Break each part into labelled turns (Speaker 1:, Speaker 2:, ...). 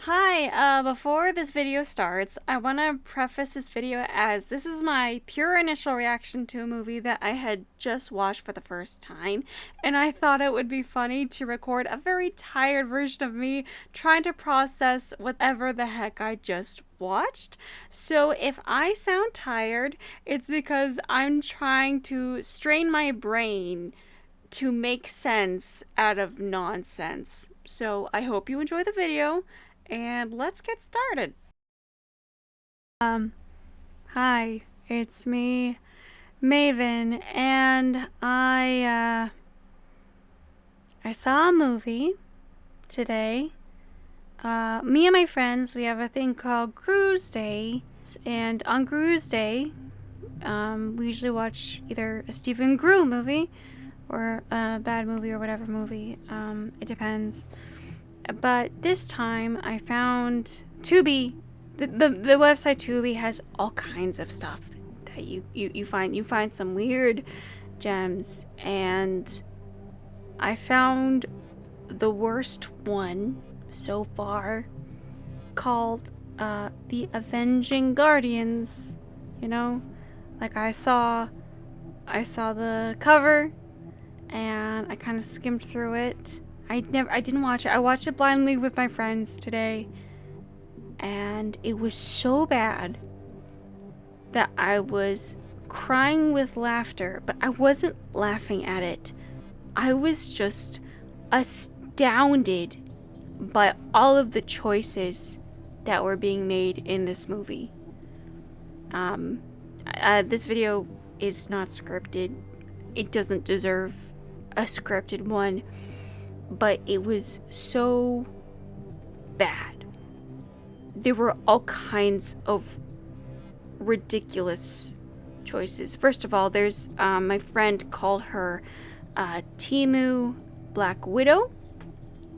Speaker 1: Hi, before this video starts, I want to preface this video as this is my pure initial reaction to a movie that I had just watched for the first time, and I thought it would be funny to record a very tired version of me trying to process whatever the heck I just watched. So if I sound tired, it's because I'm trying to strain my brain to make sense out of nonsense. So I hope you enjoy the video, and let's get started. Hi, it's me, Maven, and I saw a movie today. Me and my friends, we have a thing called Cruise Day, and on Cruise Day, we usually watch either a Stephen Grew movie or a bad movie or whatever movie. It depends. But this time I found Tubi. The website Tubi has all kinds of stuff that you find some weird gems, and I found the worst one so far called the Avenging Guardians. You know, like I saw the cover and I kind of skimmed through it. I didn't watch it. I watched it blindly with my friends today, and it was so bad that I was crying with laughter, but I wasn't laughing at it. I was just astounded by all of the choices that were being made in this movie. This video is not scripted. It doesn't deserve a scripted one. But it was so bad. There were all kinds of ridiculous choices. First of all, there's my friend called her Timu Black Widow,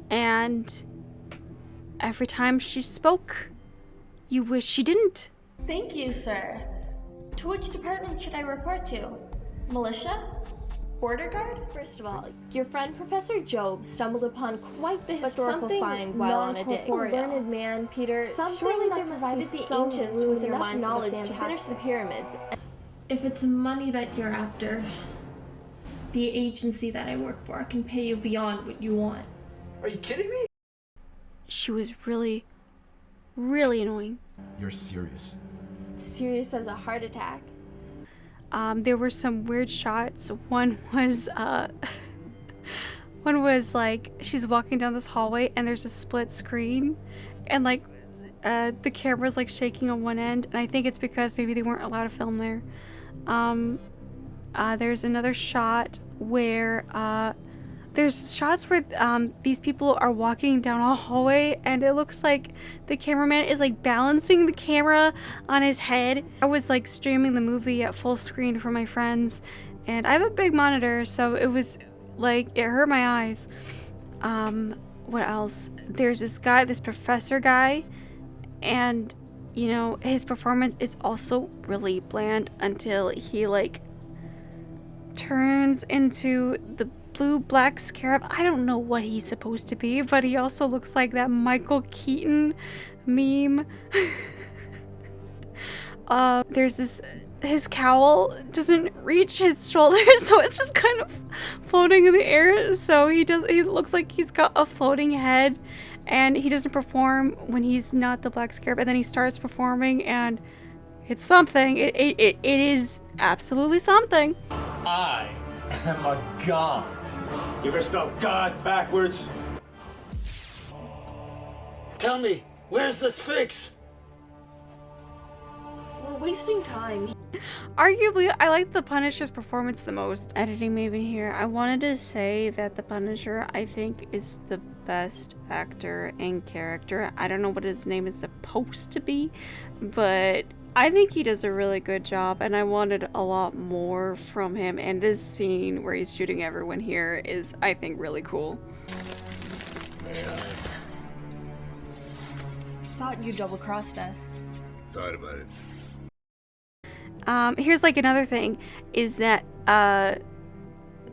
Speaker 1: and every time she spoke, you wish she didn't.
Speaker 2: Thank you, sir. To which department should I report to? Militia? Border guard? First of all, your friend Professor Job stumbled upon quite the historical find while on a dig. Learned man, Peter. Surely there must be the ancients with enough knowledge to finish the pyramids. If it's money that you're after, the agency that I work for can pay you beyond what you want.
Speaker 3: Are you kidding me?
Speaker 1: She was really, really annoying.
Speaker 3: You're serious.
Speaker 2: Serious as a heart attack.
Speaker 1: There were some weird shots. One was like she's walking down this hallway and there's a split screen, and like the camera's like shaking on one end, and I think it's because maybe they weren't allowed to film there. There's another shot where these people are walking down a hallway, and it looks like the cameraman is like balancing the camera on his head. I was like streaming the movie at full screen for my friends, and I have a big monitor, so it was like, it hurt my eyes. What else? There's this professor guy, and you know, his performance is also really bland until he like turns into the blue black scarab. I don't know what he's supposed to be, but he also looks like that Michael Keaton meme. There's this, his cowl doesn't reach his shoulders, so it's just kind of floating in the air. So he looks like he's got a floating head, and he doesn't perform when he's not the black scarab, and then he starts performing, and it's something. It is absolutely something.
Speaker 3: I am a god. You ever spell God backwards? Tell me, where's the Sphinx?
Speaker 2: We're wasting time.
Speaker 1: Arguably, I like the Punisher's performance the most. Editing Maven here. I wanted to say that the Punisher, I think, is the best actor and character. I don't know what his name is supposed to be, but I think he does a really good job, and I wanted a lot more from him, and this scene where he's shooting everyone here is, I think, really cool.
Speaker 2: Thought you double-crossed us.
Speaker 4: Thought about it.
Speaker 1: Here's like another thing, is that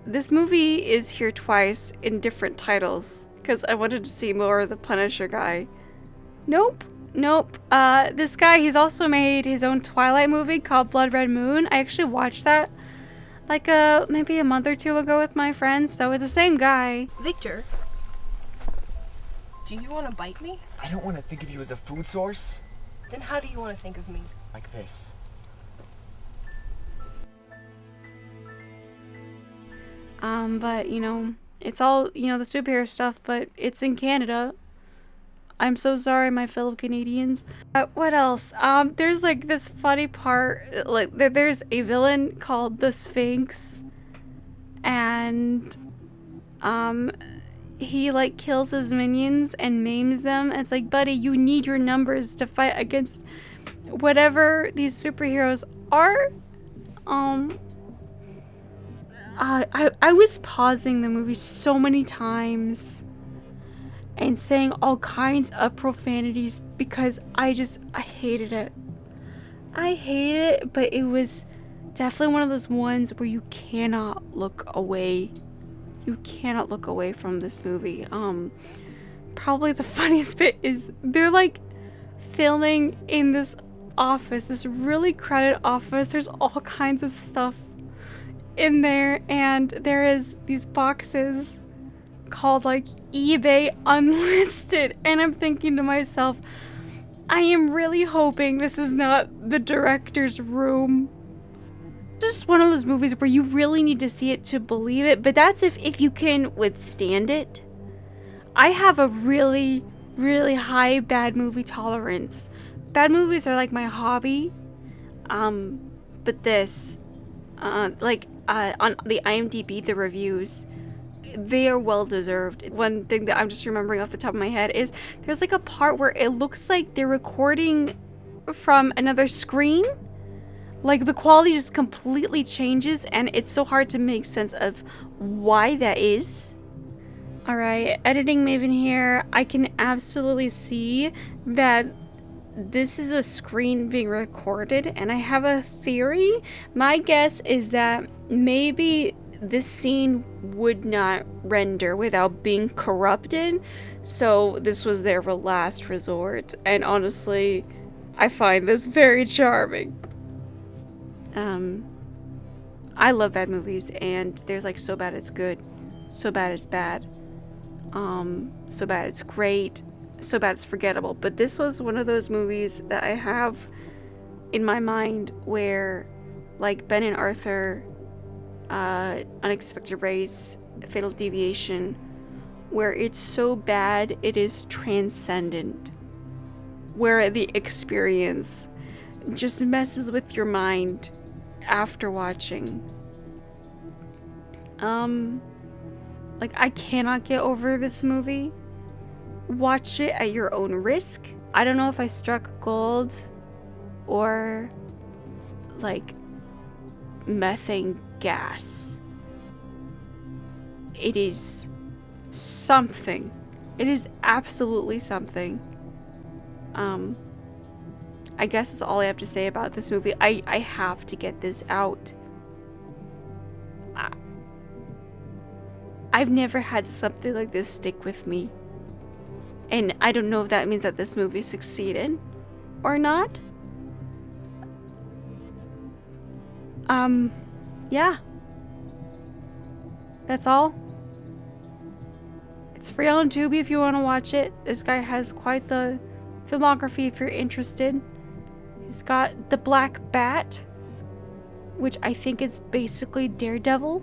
Speaker 1: this movie is here twice in different titles, because I wanted to see more of the Punisher guy. Nope. Nope. This guy, he's also made his own Twilight movie called Blood Red Moon. I actually watched that like maybe a month or two ago with my friends, so it's the same guy.
Speaker 4: Victor, do you want to bite me?
Speaker 5: I don't want to think of you as a food source.
Speaker 4: Then how do you want to think of me?
Speaker 5: Like this.
Speaker 1: But, you know, it's all, you know, the superhero stuff, but it's in Canada. I'm so sorry, my fellow Canadians. What else? There's, like, this funny part, like, there's a villain called the Sphinx, and, he, like, kills his minions and maims them, and it's like, buddy, you need your numbers to fight against whatever these superheroes are. I was pausing the movie so many times and saying all kinds of profanities because I hated it. I hated it, but it was definitely one of those ones where you cannot look away. You cannot look away from this movie. Probably the funniest bit is they're like filming in this office, this really crowded office. There's all kinds of stuff in there, and there is these boxes called like eBay unlisted, and I'm thinking to myself, I am really hoping this is not the director's room. It's just one of those movies where you really need to see it to believe it, but that's if you can withstand it. I have a really, really high bad movie tolerance. Bad movies are like my hobby, but this, on the IMDb, the reviews, they are well deserved. One thing that I'm just remembering off the top of my head is there's like a part where it looks like they're recording from another screen. Like the quality just completely changes, and it's so hard to make sense of why that is. Alright, editing maven here. I can absolutely see that this is a screen being recorded, and I have a theory. My guess is that maybe this scene would not render without being corrupted, so this was their last resort, and honestly, I find this very charming. I love bad movies, and there's like so bad it's good, so bad it's bad, so bad it's great, so bad it's forgettable. But this was one of those movies that I have in my mind where, like Ben and Arthur, Unexpected Race, Fatal Deviation, where it's so bad it is transcendent, where the experience just messes with your mind after watching. Like, I cannot get over this movie. Watch it at your own risk. I don't know if I struck gold or like methane gas. It is something. It is absolutely something. I guess that's all I have to say about this movie. I have to get this out. I've never had something like this stick with me. And I don't know if that means that this movie succeeded or not. Yeah. That's all. It's free on Tubi if you want to watch it. This guy has quite the filmography if you're interested. He's got The Black Bat, which I think is basically Daredevil,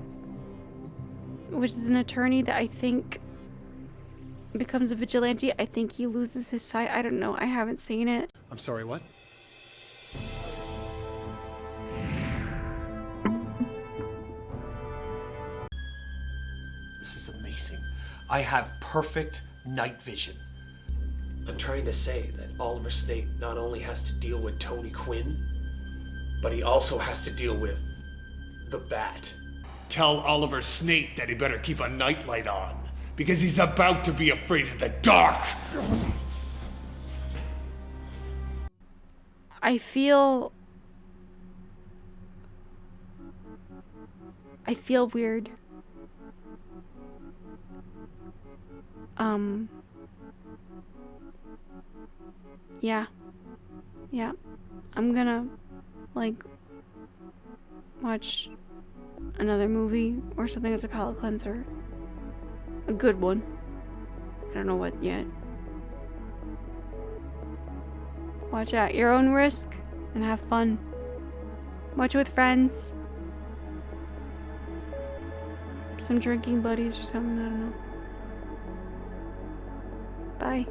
Speaker 1: which is an attorney that I think becomes a vigilante. I think he loses his sight. I don't know. I haven't seen it.
Speaker 6: I'm sorry, what?
Speaker 3: This is amazing. I have perfect night vision. I'm trying to say that Oliver Snape not only has to deal with Tony Quinn, but he also has to deal with the Bat.
Speaker 6: Tell Oliver Snape that he better keep a nightlight on, because he's about to be afraid of the dark.
Speaker 1: I feel weird. Yeah. Yeah. I'm gonna, like, watch another movie or something as a palate cleanser. A good one. I don't know what yet. Watch at your own risk and have fun. Watch with friends. Some drinking buddies or something, I don't know. Bye.